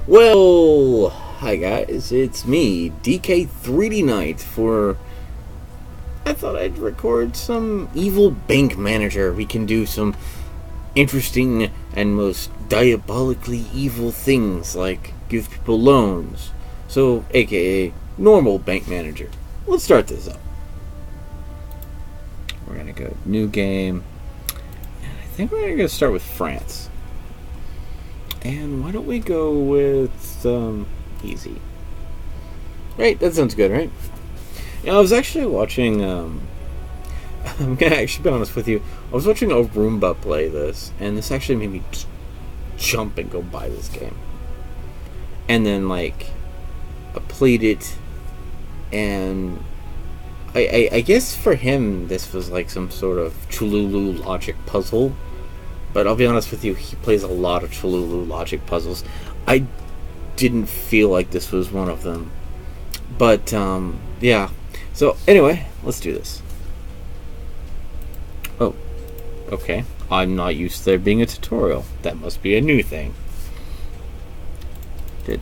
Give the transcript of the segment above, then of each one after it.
Well, hi guys, it's me, DK3D Knight, for... I thought I'd record some evil bank manager. We can do some interesting and most diabolically evil things, like give people loans. So, aka, normal bank manager. Let's start this up. We're gonna go new game, and I think we're gonna start with France. And why don't we go with easy? Right, that sounds good, right? I was actually watching. I'm gonna actually be honest with you. I was watching a Roomba play this, and this actually made me just jump and go buy this game. And then, I played it, and I guess for him this was like some sort of Chululu logic puzzle. But I'll be honest with you, he plays a lot of Chululu logic puzzles. I didn't feel like this was one of them. But, yeah. So, anyway, let's do this. Oh, okay. I'm not used to there being a tutorial. That must be a new thing. Yeah,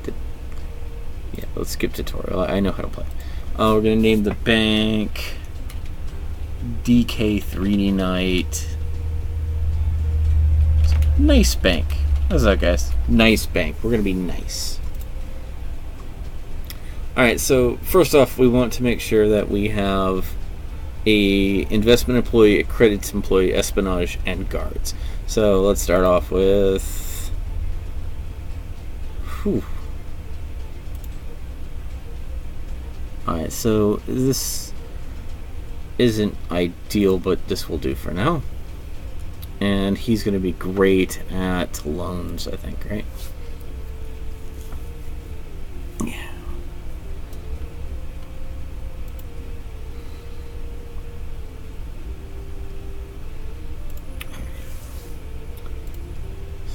let's skip tutorial. I know how to play. We're going to name the bank DK3D Knight. Nice bank. How's that, guys? Nice bank. We're going to be nice. Alright, so first off, we want to make sure that we have a investment employee, a credits employee, espionage, and guards. So let's start off with... Alright, so this isn't ideal, but this will do for now. And he's going to be great at loans, I think, right? Yeah.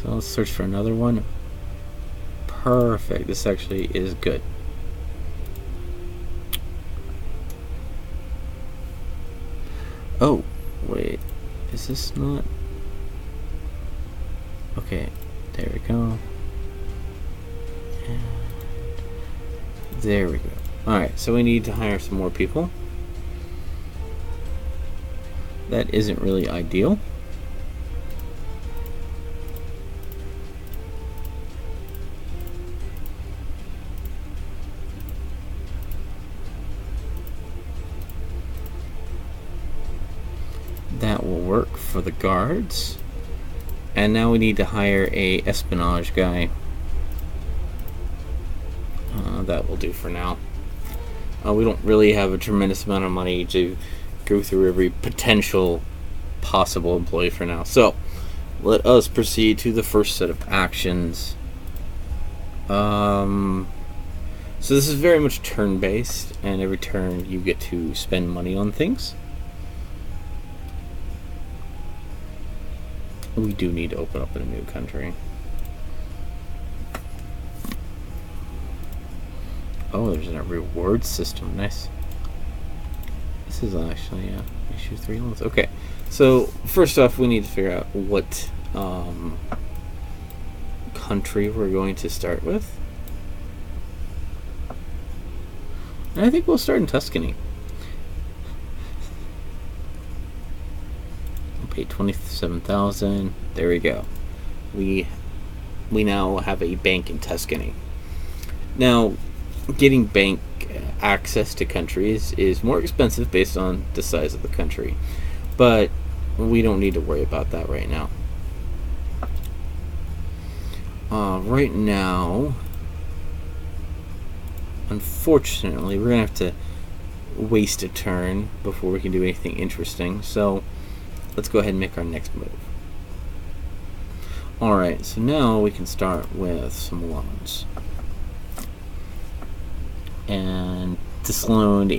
So let's search for another one. Perfect. This actually is good. Oh, wait. Is this not... Okay, there we go. And there we go. Alright, so we need to hire some more people. That isn't really ideal. That will work for the guards. And now we need to hire a espionage guy. That will do for now. We don't really have a tremendous amount of money to go through every potential possible employee for now. So, let us proceed to the first set of actions. So this is very much turn-based, and every turn you get to spend money on things. We do need to open up in a new country. Oh, there's a reward system. Nice. This is actually, issue 3 loans. Okay, so first off, we need to figure out what country we're going to start with. And I think we'll start in Tuscany. 27,000. There we go. We now have a bank in Tuscany. Now, getting bank access to countries is more expensive based on the size of the country, but we don't need to worry about that right now. Right now, unfortunately, we're gonna have to waste a turn before we can do anything interesting. So let's go ahead and make our next move. Alright, so now we can start with some loans. And this loan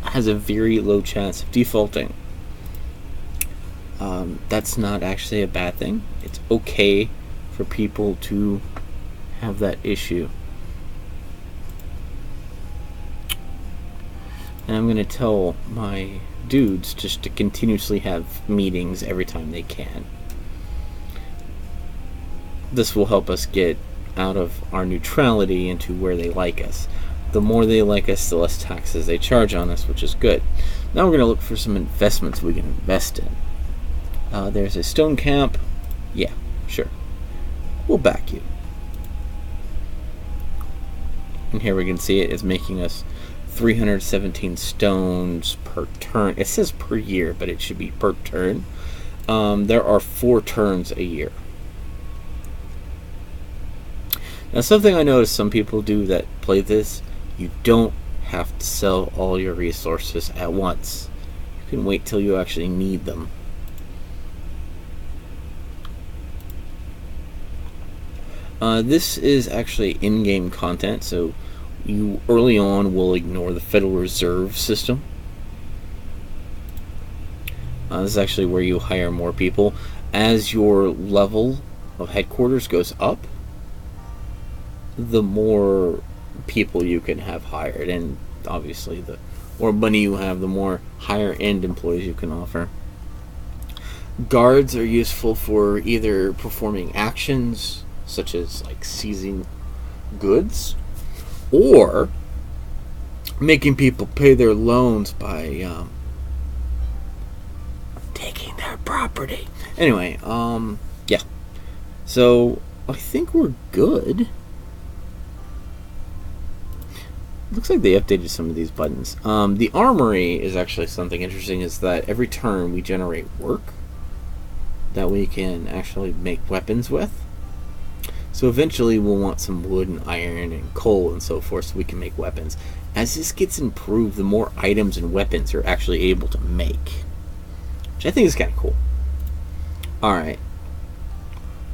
has a very low chance of defaulting. That's not actually a bad thing. It's okay for people to have that issue. And I'm going to tell my dudes just to continuously have meetings every time they can. this will help us get out of our neutrality into where they like us. The more they like us, the less taxes they charge on us, which is good. Now we're going to look for some investments we can invest in. There's a stone camp. Yeah, sure. We'll back you. And here we can see it is making us 317 stones per turn. It says per year, but it should be per turn. There are 4 turns a year. Now, something I noticed some people do that play this, you don't have to sell all your resources at once. You can wait till you actually need them. This is actually in-game content, so you early on will ignore the Federal Reserve system. This is actually where you hire more people. As your level of headquarters goes up, the more people you can have hired, and obviously the more money you have, the more higher end employees you can offer. Guards are useful for either performing actions such as like seizing goods, or making people pay their loans by taking their property. Anyway, yeah. So I think we're good. Looks like they updated some of these buttons. The armory is actually something interesting, is that every turn we generate work that we can actually make weapons with. So eventually we'll want some wood and iron and coal and so forth so we can make weapons. As this gets improved, the more items and weapons you're actually able to make, which I think is kind of cool. Alright.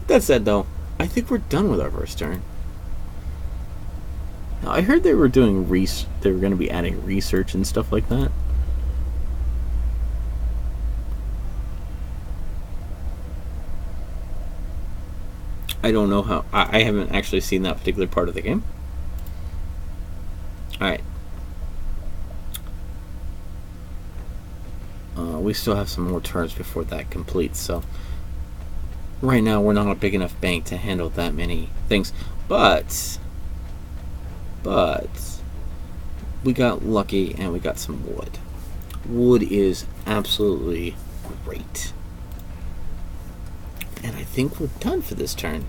That said though, I think we're done with our first turn. Now, I heard they were doing they were going to be adding research and stuff like that. I don't know how. I haven't actually seen that particular part of the game. Alright. We still have some more turns before that completes, so right now we're not a big enough bank to handle that many things. But we got lucky and we got some wood. Wood is absolutely great. And I think we're done for this turn.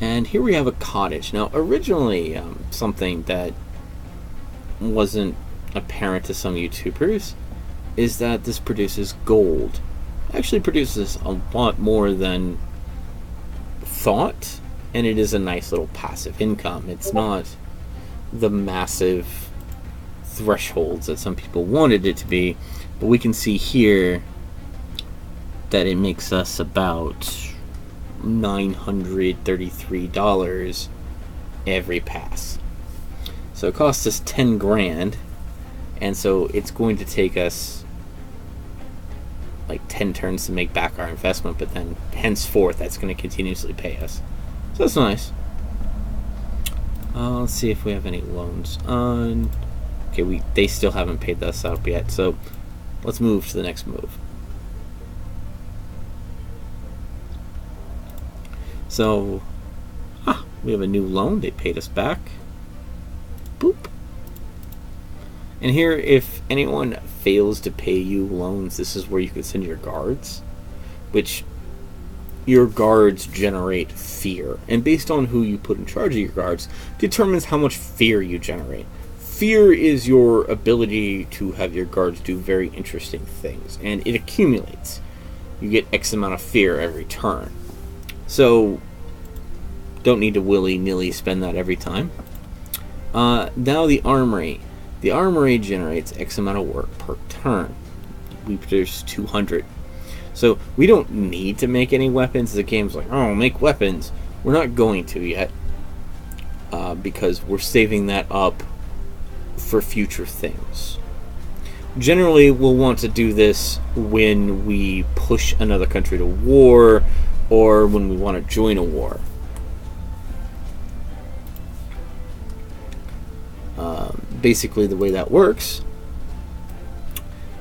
And here we have a cottage. Now, originally, something that wasn't apparent to some YouTubers is that this produces gold. It actually produces a lot more than thought, and it is a nice little passive income. It's not the massive thresholds that some people wanted it to be, but we can see here that it makes us about $933 every pass. So it costs us 10 grand, and so it's going to take us like 10 turns to make back our investment, but then henceforth that's going to continuously pay us. So that's nice. Let's see if we have any loans. Okay, they still haven't paid us out yet, so let's move to the next move. So, we have a new loan. They paid us back. Boop. And here, if anyone fails to pay you loans, this is where you can send your guards, which your guards generate fear. And based on who you put in charge of your guards, determines how much fear you generate. Fear is your ability to have your guards do very interesting things, and it accumulates. You get X amount of fear every turn. So, don't need to willy-nilly spend that every time. Now the armory. The armory generates X amount of work per turn. We produce 200. So, we don't need to make any weapons. The game's like, oh, make weapons. We're not going to yet. Because we're saving that up for future things. Generally, we'll want to do this when we push another country to war, or when we want to join a war. Basically, the way that works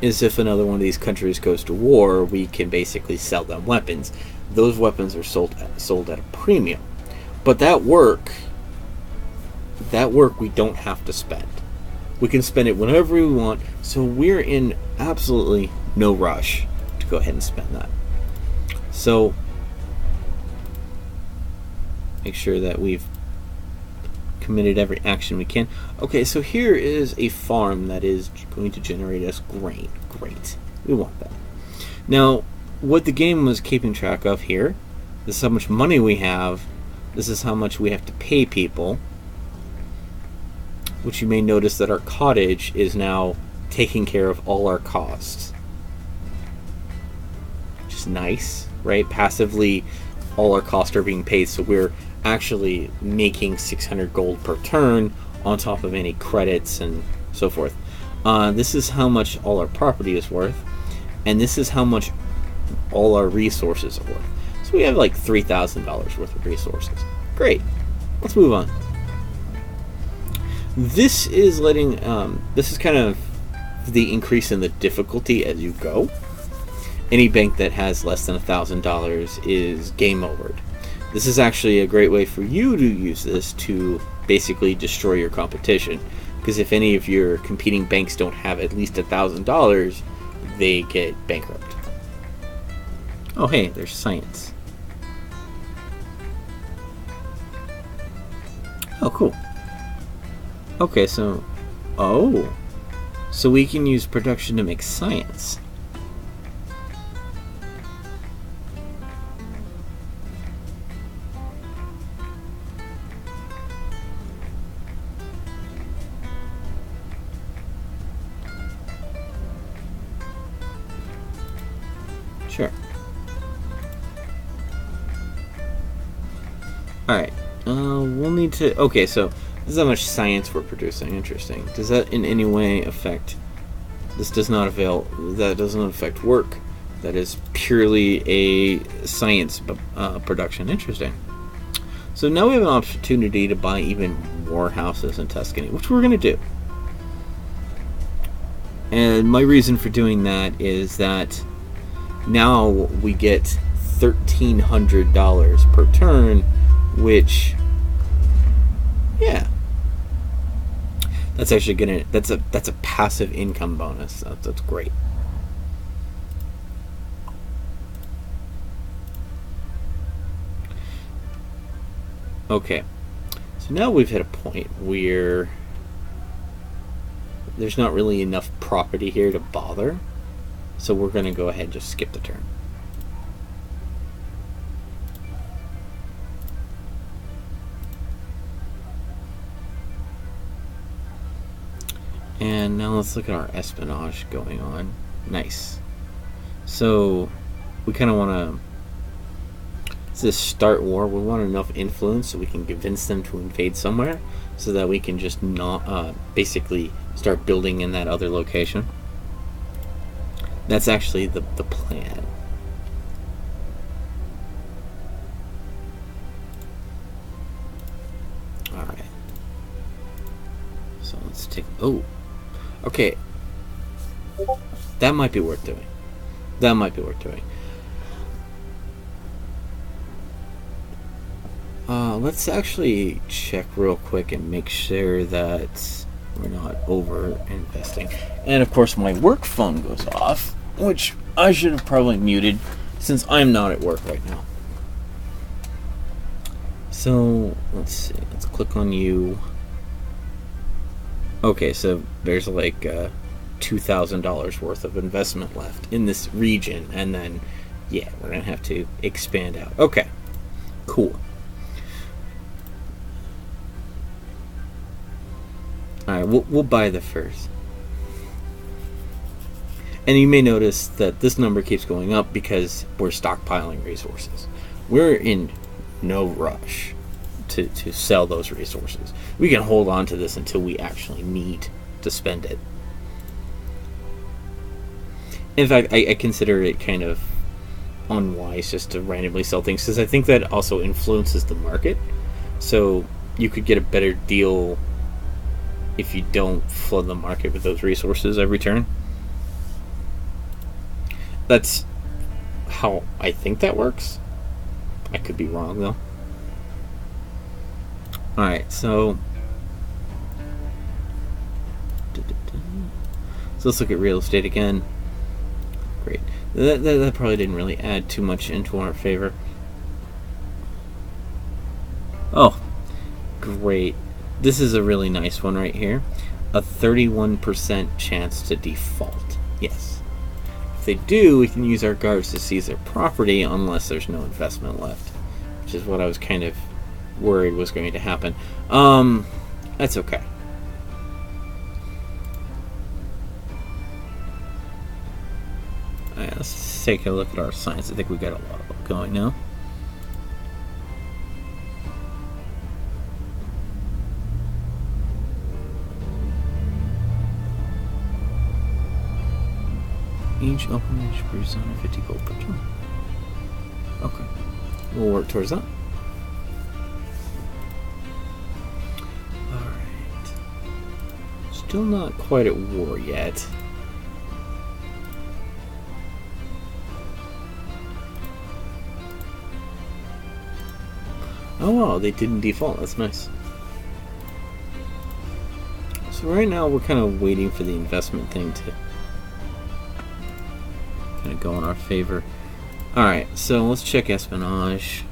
is if another one of these countries goes to war, we can basically sell them weapons. Those weapons are sold at a premium. But that work we don't have to spend. We can spend it whenever we want, so we're in absolutely no rush to go ahead and spend that. So make sure that we've committed every action we can. Okay, so here is a farm that is going to generate us grain. Great. We want that. Now, what the game was keeping track of here, this is how much money we have, this is how much we have to pay people, which you may notice that our cottage is now taking care of all our costs. Which is nice, right? Passively, all our costs are being paid, so we're actually making 600 gold per turn on top of any credits and so forth. This is how much all our property is worth, and this is how much all our resources are worth. So we have like $3,000 worth of resources. Great. Let's move on. This is letting, this is kind of the increase in the difficulty as you go. Any bank that has less than $1,000 is game over. This is actually a great way for you to use this to basically destroy your competition. Because if any of your competing banks don't have at least $1,000, they get bankrupt. Oh hey, there's science. Oh cool. Okay, so... oh. So we can use production to make science. Sure. Alright. We'll need to... okay, so this is how much science we're producing. Interesting. Does that in any way affect... this does not avail... that doesn't affect work. That is purely a science production. Interesting. So now we have an opportunity to buy even more houses in Tuscany, which we're going to do. And my reason for doing that is that now we get $1,300 per turn, which, yeah, that's actually gonna, that's a passive income bonus. That's great. Okay, so now we've hit a point where there's not really enough property here to bother. So we're going to go ahead and just skip the turn. And now let's look at our espionage going on. Nice. So we kind of want to... this is start war. We want enough influence so we can convince them to invade somewhere, so that we can just not basically start building in that other location. That's actually the plan. Alright. So let's take... oh. Okay. That might be worth doing. That might be worth doing. Let's actually check real quick and make sure that we're not over investing. And of course my work phone goes off, which I should have probably muted since I'm not at work right now. So let's see, let's click on you. Okay, so there's like $2,000 worth of investment left in this region, and then yeah, we're gonna have to expand out. Okay, cool. Alright, we'll buy the first. And you may notice that this number keeps going up because we're stockpiling resources. We're in no rush to sell those resources. We can hold on to this until we actually need to spend it. In fact, I consider it kind of unwise just to randomly sell things, because I think that also influences the market. So you could get a better deal if you don't flood the market with those resources every turn. That's how I think that works. I could be wrong, though. Alright, so let's look at real estate again. Great. That probably didn't really add too much into our favor. Oh, great. This is a really nice one right here. A 31% chance to default. Yes. If they do, we can use our guards to seize their property unless there's no investment left, which is what I was kind of worried was going to happen. That's okay. Alright, let's take a look at our science. I think we got a lot of it going now. Each open each produces 150 gold per turn. Okay. We'll work towards that. Alright. Still not quite at war yet. Oh wow, they didn't default. That's nice. So right now we're kind of waiting for the investment thing to kind of go in our favor. Alright, so let's check espionage.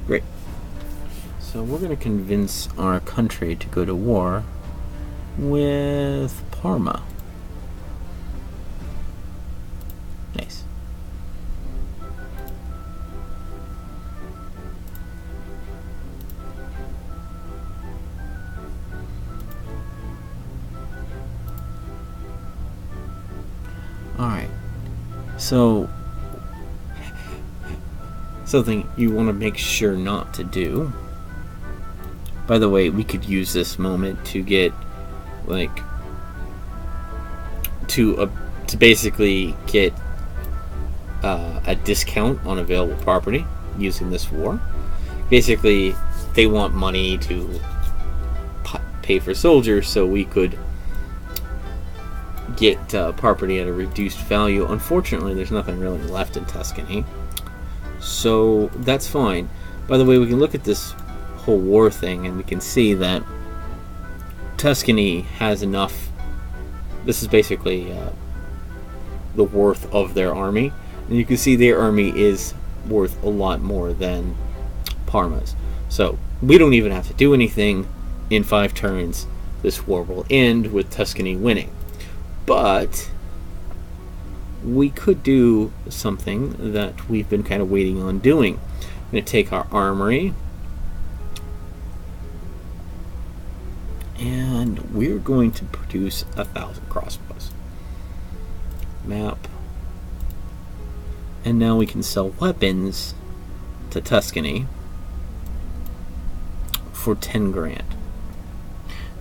Great. So we're going to convince our country to go to war with Parma. Nice. Alright, so something you want to make sure not to do. By the way, we could use this moment to get, like, to basically get a discount on available property using this war. Basically, they want money to pay for soldiers, so we could get property at a reduced value. Unfortunately, there's nothing really left in Tuscany, so that's fine. By the way, we can look at this whole war thing and we can see that Tuscany has enough. This is basically the worth of their army, and you can see their army is worth a lot more than Parma's. So we don't even have to do anything. In 5 turns, this war will end with Tuscany winning. But we could do something that we've been kind of waiting on doing. I'm going to take our armory, and we're going to produce 1,000 crossbows. Map. And now we can sell weapons to Tuscany for 10 grand.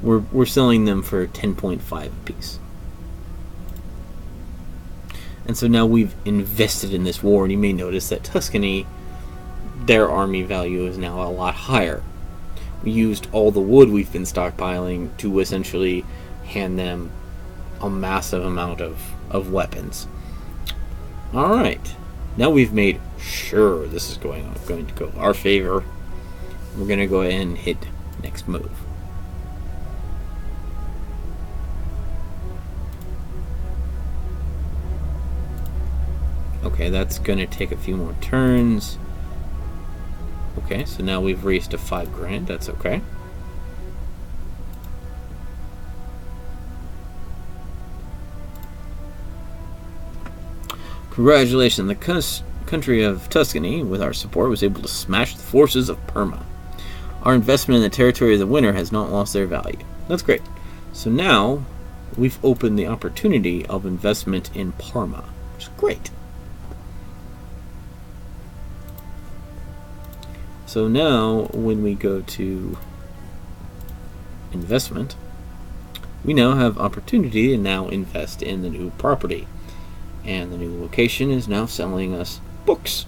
We're selling them for 10.5 apiece. And so now we've invested in this war, and you may notice that Tuscany, their army value is now a lot higher. We used all the wood we've been stockpiling to essentially hand them a massive amount of weapons. Alright, now we've made sure this is going to go our favor. We're going to go ahead and hit next move. Okay, that's going to take a few more turns. Okay, so now we've raised to 5 grand. That's okay. Congratulations, the country of Tuscany, with our support, was able to smash the forces of Parma. Our investment in the territory of the winner has not lost their value. That's great. So now we've opened the opportunity of investment in Parma, which is great. So now, when we go to investment, we now have opportunity to now invest in the new property. And the new location is now selling us books.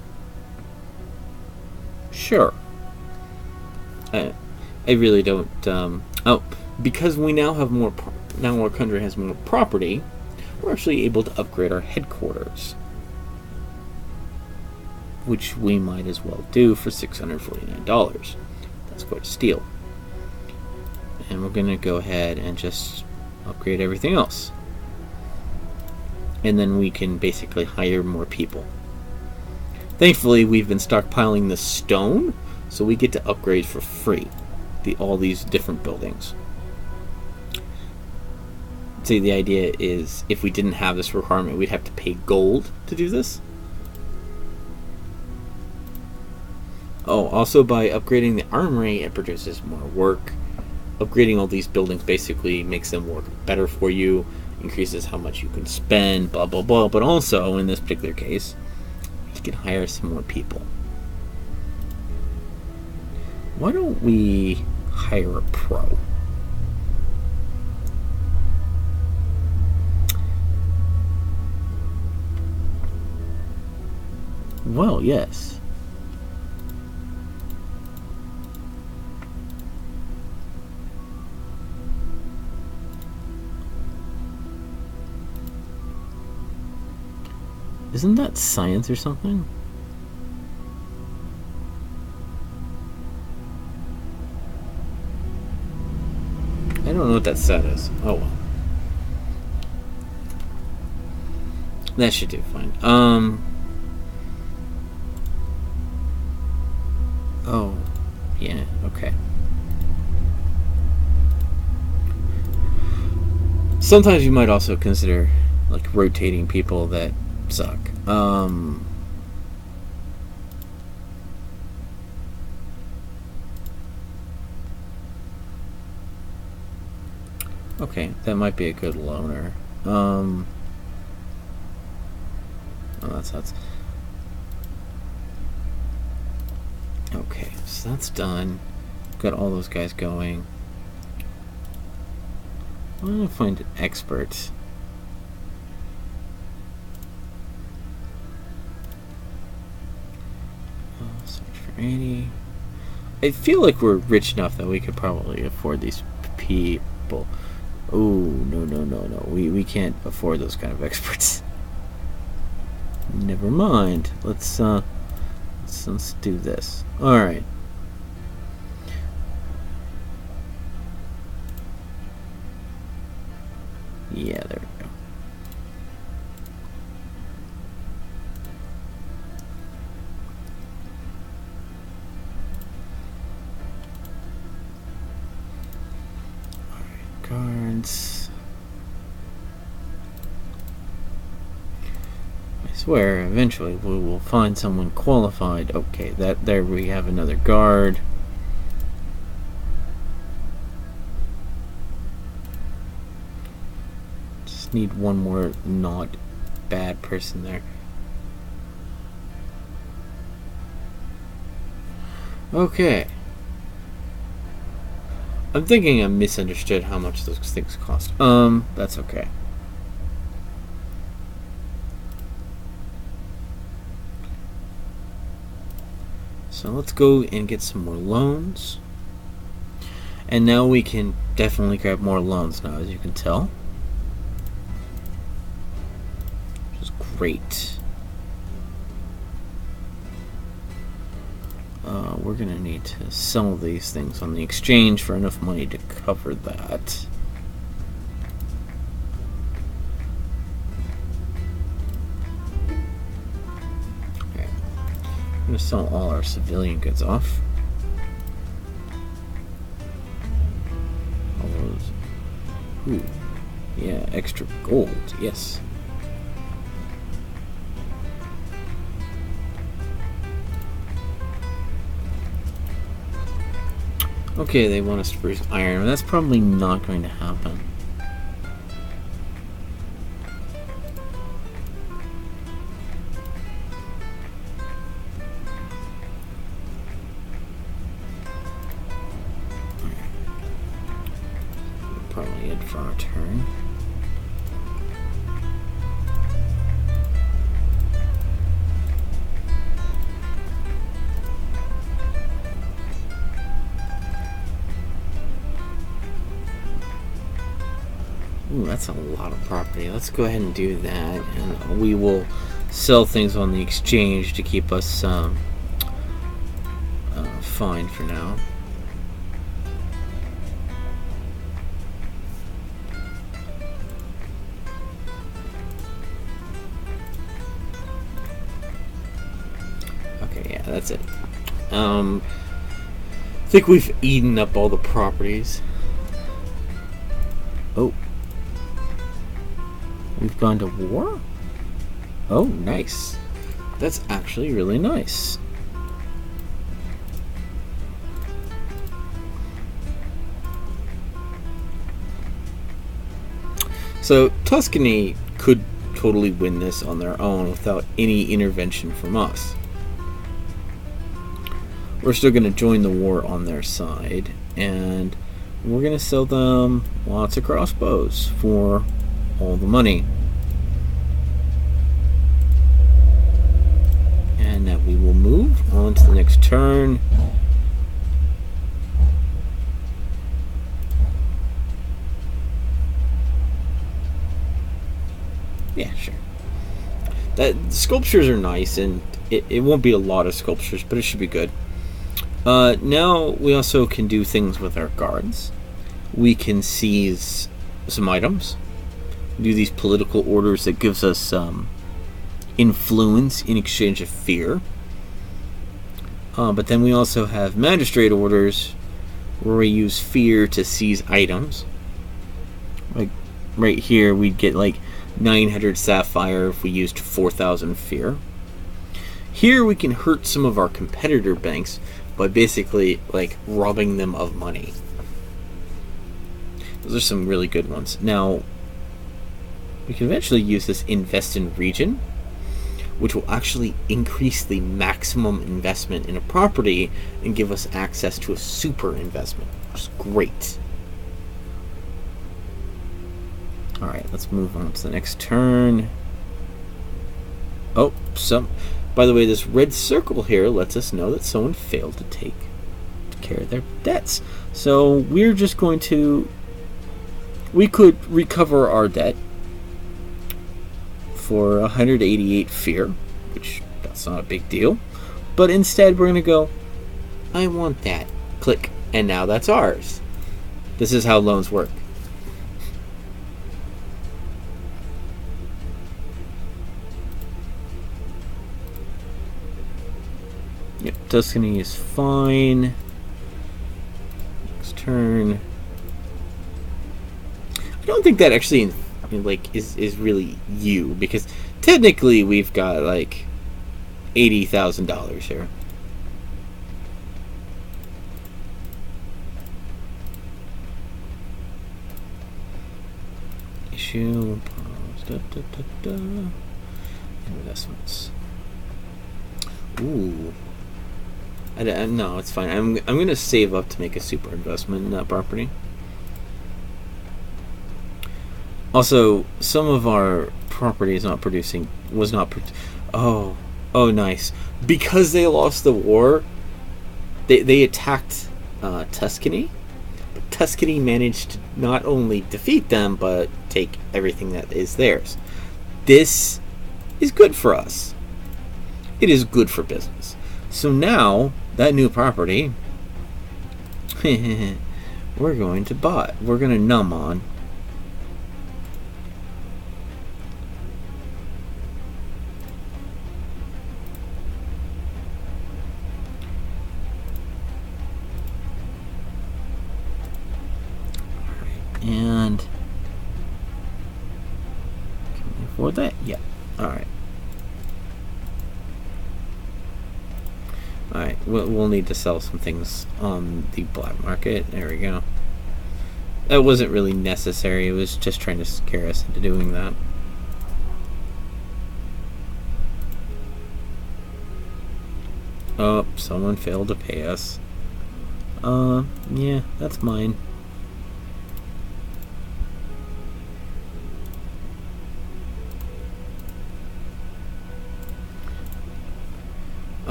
Sure. I really don't Oh, because we now have more. Now our country has more property. We're actually able to upgrade our headquarters, which we might as well do for $649. That's quite a steal. And we're going to go ahead and just upgrade everything else. And then we can basically hire more people. Thankfully, we've been stockpiling the stone, so we get to upgrade for free all these different buildings. See, the idea is if we didn't have this requirement, we'd have to pay gold to do this. Oh, also by upgrading the armory, it produces more work. Upgrading all these buildings basically makes them work better for you, increases how much you can spend, blah, blah, blah. But also, in this particular case, you can hire some more people. Why don't we hire a pro? Well, yes. Isn't that science or something? I don't know what that set is. Oh well. That should do fine. Oh, yeah, okay. Sometimes you might also consider like rotating people that suck. Okay, that might be a good loner. Oh, that's okay, so that's done. Got all those guys going. I'm gonna find an expert. Search for 80. I feel like we're rich enough that we could probably afford these people. Oh, no. We can't afford those kind of experts. Never mind. Let's do this. Alright. Yeah, there we go. Alright, guards. I swear, eventually we will find someone qualified. Okay, there we have another guard. Just need one more not bad person there. Okay. I'm thinking I misunderstood how much those things cost. That's okay. So let's go and get some more loans. And now we can definitely grab more loans now, as you can tell. Which is great. We're going to need to sell these things on the exchange for enough money to cover that. Okay. I'm going to sell all our civilian goods off. All those. Ooh. Yeah, extra gold. Yes. Okay, they want us to produce iron, but that's probably not going to happen. We'll probably end for our turn. Ooh, that's a lot of property. Let's go ahead and do that, and we will sell things on the exchange to keep us fine for now. Okay, yeah, that's it. I think we've eaten up all the properties. Oh. We've gone to war? Oh, nice. That's actually really nice. So, Tuscany could totally win this on their own without any intervention from us. We're still going to join the war on their side, and we're going to sell them lots of crossbows for all the money. And now we will move on to the next turn. Yeah, sure. That sculptures are nice, and it won't be a lot of sculptures, but it should be good. Now we also can do things with our guards. We can seize some items, do these political orders that gives us influence in exchange of fear. But then we also have magistrate orders where we use fear to seize items. Like right here, we'd get like 900 sapphire if we used 4,000 fear. Here we can hurt some of our competitor banks by basically like robbing them of money. Those are some really good ones. Now, we can eventually use this invest in region, which will actually increase the maximum investment in a property and give us access to a super investment, which is great. Alright, let's move on to the next turn. Oh, by the way, this red circle here lets us know that someone failed to take care of their debts. So we're just going to... We could recover our debt for 188 fear, which that's not a big deal. But instead we're going to go, I want that. Click. And now that's ours. This is how loans work. Yep, Tuscany is fine. Next turn. I don't think that actually is really you, because technically we've got like $80,000 here. Issue investments. Ooh. No, it's fine. I'm gonna save up to make a super investment in that property. Also, some of our property is not producing. Oh, nice. Because they lost the war, they attacked Tuscany. But Tuscany managed to not only defeat them, but take everything that is theirs. This is good for us. It is good for business. So now, that new property, we're going to buy. We're going to numb on. And can we afford that? Yeah. Alright. Alright, we'll need to sell some things on the black market. There we go. That wasn't really necessary. It was just trying to scare us into doing that. Oh, someone failed to pay us. Yeah, that's mine.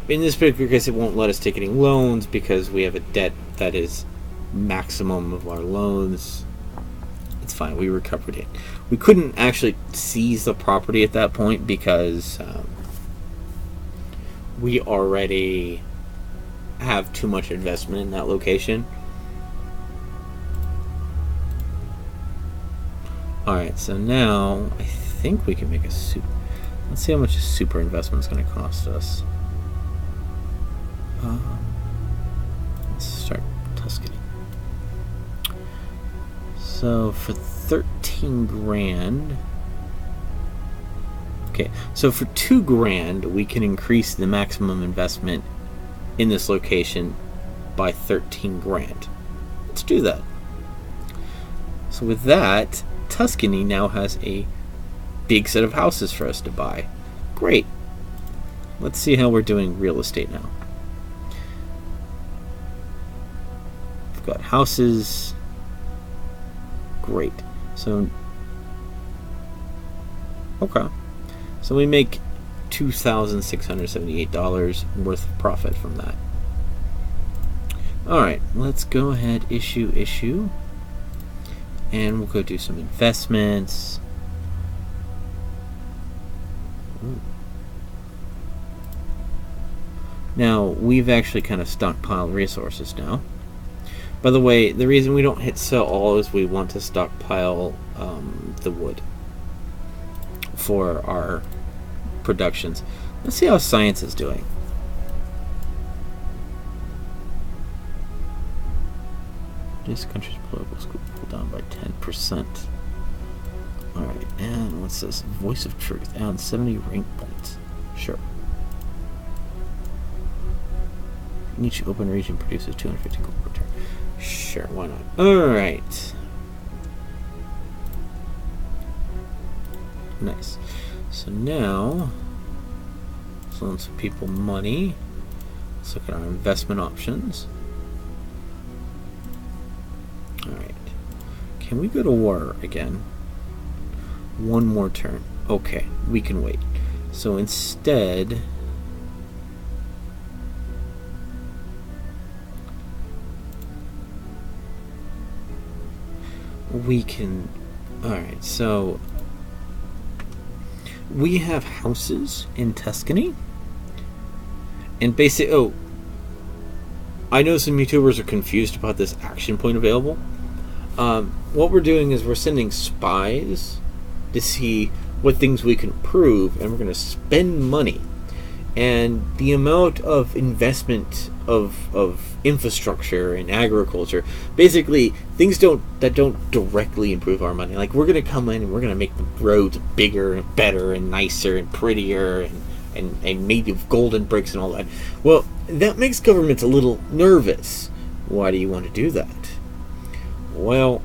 In this particular case, it won't let us take any loans because we have a debt that is maximum of our loans. It's fine. We recovered it. We couldn't actually seize the property at that point because we already have too much investment in that location. Alright, so now I think we can make a super. Let's see how much a super investment is going to cost us. Let's start Tuscany. So for 13 grand. Okay, so for 2 grand, we can increase the maximum investment in this location by 13 grand. Let's do that. So with that, Tuscany now has a big set of houses for us to buy. Great. Let's see how we're doing real estate now. We've got houses. Great. So, okay. So we make $2,678 worth of profit from that. Alright, let's go ahead, issue. And we'll go do some investments. Ooh. Now, we've actually kind of stockpiled resources now. By the way, the reason we don't hit sell all is we want to stockpile the wood for our productions. Let's see how science is doing. This country's political school pulled down by 10%. Alright, and what's this? Voice of Truth. And 70 rank points. Sure. Each open region produces 250 gold per turn. Sure, why not? Alright. Nice. So now, let's loan some people money. Let's look at our investment options. Alright. Can we go to war again? One more turn. Okay, we can wait. So instead, we can. Alright, so we have houses in Tuscany. And basically, oh, I know some YouTubers are confused about this action point available. What we're doing is we're sending spies to see what things we can prove, and we're going to spend money. And the amount of investment of infrastructure and agriculture, basically things that don't directly improve our money. Like, we're going to come in and we're going to make the roads bigger and better and nicer and prettier and made of golden bricks and all that. Well, that makes governments a little nervous. Why do you want to do that? Well,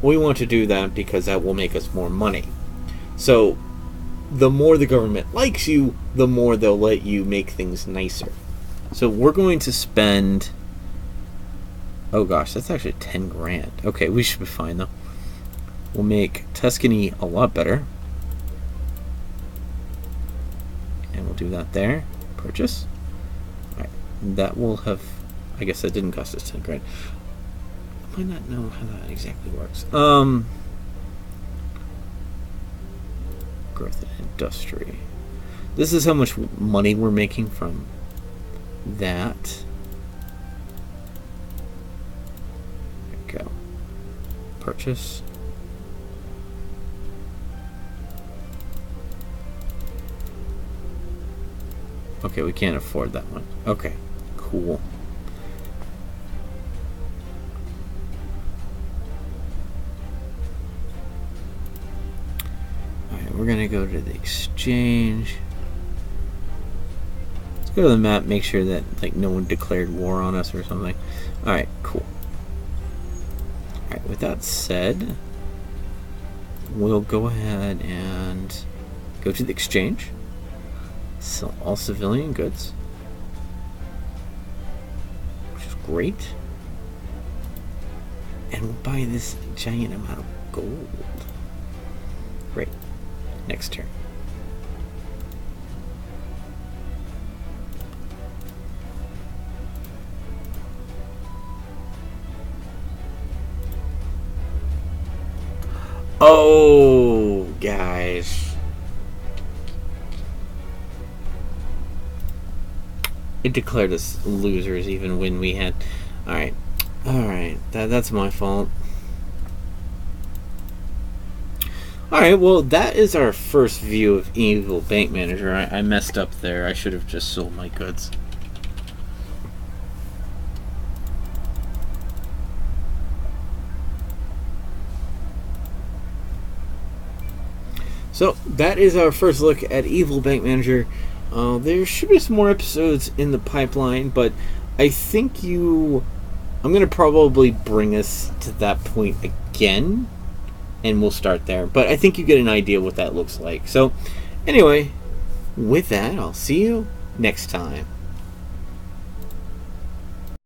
we want to do that because that will make us more money. So, the more the government likes you, the more they'll let you make things nicer. So we're going to spend... Oh gosh, that's actually 10 grand. Okay, we should be fine though. We'll make Tuscany a lot better. And we'll do that there. Purchase. Alright, that will have... I guess that didn't cost us 10 grand. I might not know how that exactly works. Growth in industry. This is how much money we're making from that. There we go. Purchase. Okay, we can't afford that one. Okay, cool. We're gonna go to the exchange. Let's go to the map, make sure that like no one declared war on us or something. Alright, cool. Alright, with that said, we'll go ahead and go to the exchange. Sell all civilian goods. Which is great. And we'll buy this giant amount of gold. Great. Next turn. Oh, guys. It declared us losers even when we had... Alright. Alright. That's my fault. Alright, well, that is our first view of Evil Bank Manager. I messed up there. I should have just sold my goods. So, that is our first look at Evil Bank Manager. There should be some more episodes in the pipeline, but I think I'm going to probably bring us to that point again, and we'll start there. But I think you get an idea what that looks like. So, anyway, with that, I'll see you next time.